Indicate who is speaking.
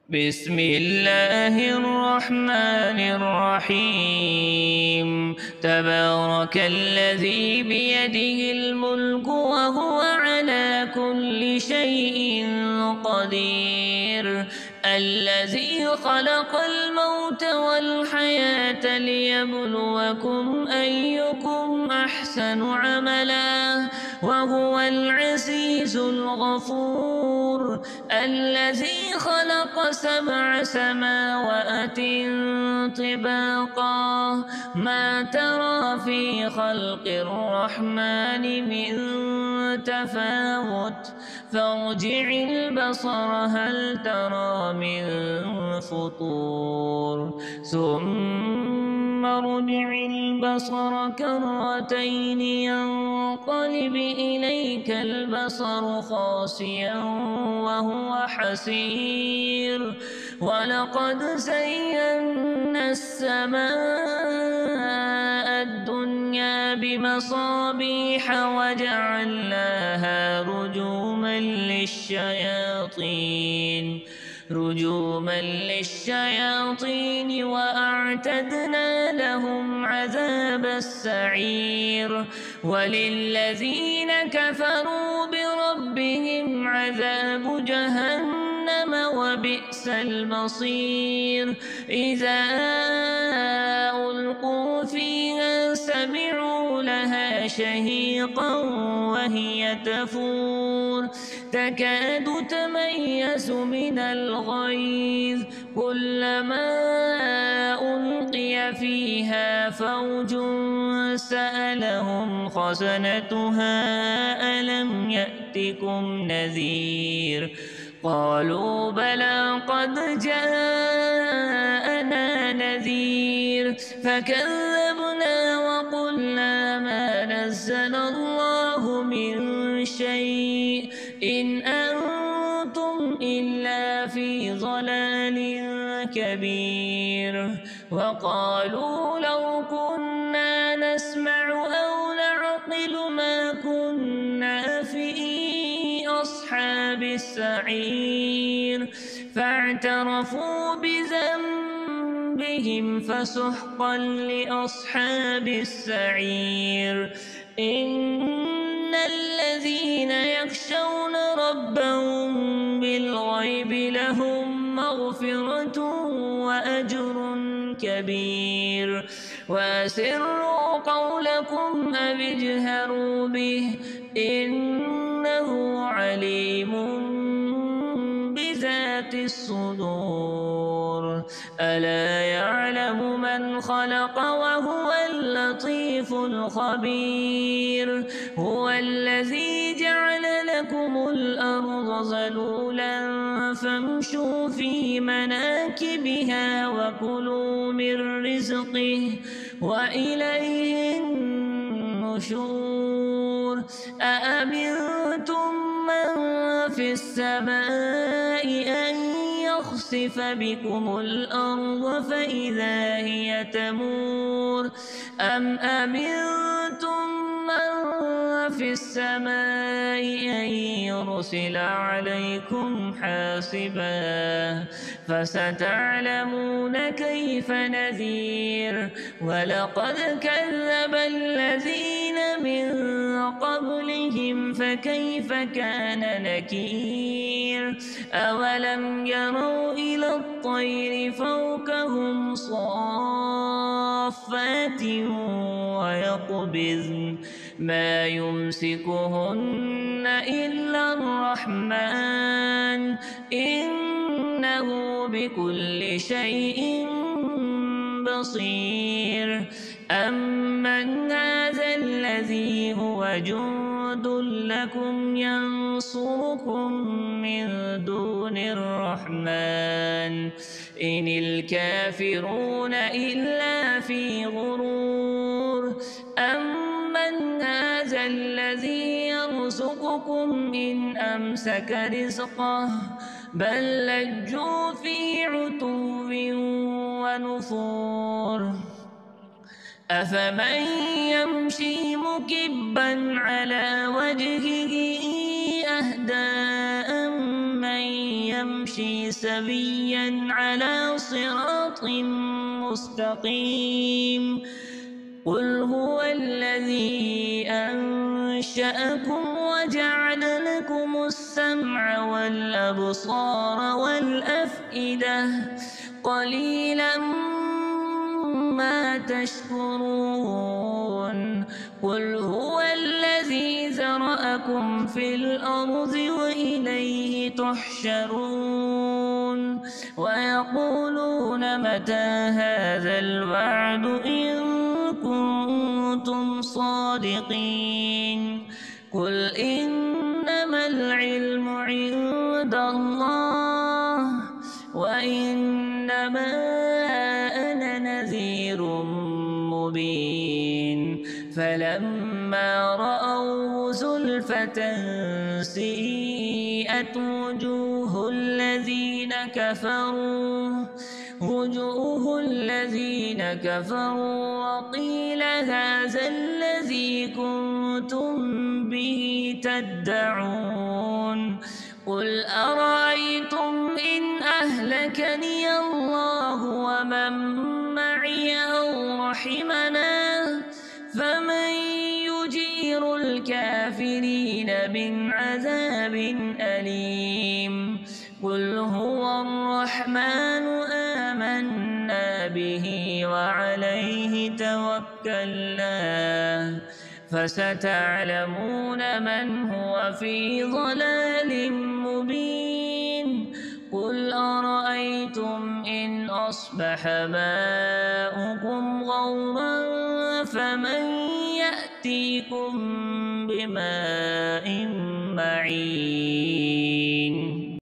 Speaker 1: بسم الله الرحمن الرحيم تبارك الذي بيده الملك وهو على كل شيء قدير الذي خلق الموت والحياة ليبلوكم أيكم أحسن عملا وهو العزيز الغفور الذي خلق 7 سماوات طباقا ما ترى في خلق الرحمن من تفاوت فارجع البصر هل ترى من فطور ثم ارجع البصر كرتين ينقلب إليك البصر خاسئا وهو حسير ولقد زينا السماء الدنيا بمصابيح وجعلناها رجوما للشياطين وأعتدنا لهم عذاب السعير وللذين كفروا بربهم عذاب جهنم وبئس المصير إذا ألقوا فيها سمعوا لها شهيقا وهي تفور تكاد تميز من الغيظ كلما ألقي فيها فوج سألهم خزنتها ألم يأتكم نذير قالوا بلى قد جاءنا نذير فكذبنا وقلنا ما نزل الله من شيء إن أنتم إلا في ضلال كبير وقالوا لو كنا نسمع أو نعقل ما كنا في أصحاب السعير فاعترفوا بذنبهم فسحقا لأصحاب السعير إن الذين يخشون ربهم بالغيب لهم مغفرة وأجر كبير وأسروا قولكم أو اجهروا به إنه عليم بذات الصدور ألا يعلم من خلق وهو اللطيف الخبير هو الذي جعل لكم الأرض ذلولا فامشوا في مناكبها وكلوا من رزقه وإليه النشور أأمنتم من في السماء أن يخسف بكم الأرض فإذا هي تمور أم أمنتم من في السماء أن يرسل عليكم حاصبا فستعلمون كيف نذير ولقد كذب الذين من قبلهم فكيف كان نكير أولم يروا إلى الطير فوقهم صافات ويقبضن ما يمسكهن إلا الرحمن إنه بكل شيء بصير أمن هذا الذي هو جند لكم ينصركم من دون الرحمن إن الكافرون إلا في غرور أمن هذا الذي يرزقكم إن أمسك رزقه بل لجوا في عتو ونفور أفمن يمشي مكبا على وجهه أهدى أمن من يمشي سويا على صراط مستقيم قل هو الذي أنشأكم وجعل لكم السمع والأبصار والأفئدة قليلا ما تشكرون قل هو الذي ذرأكم في الأرض وإليه تحشرون ويقولون متى هذا الوعد إن كنتم صادقين قل إنما العلم عند الله وإنما أنا نذير مبين فلما رأوه زلفة سيئت وجوه الذين كفروا وقيل هذا الذي كنتم به تدعون قل أرأيتم إن أهلكني الله ومن معي أو رحمنا فمن يجير الكافرين من عذاب أليم قل هو الرحمن آمنا به وعليه توكلنا فستعلمون من هو في ضلال مبين قل أرأيتم إن أصبح ماؤكم غورا فمن يأتيكم بماء معين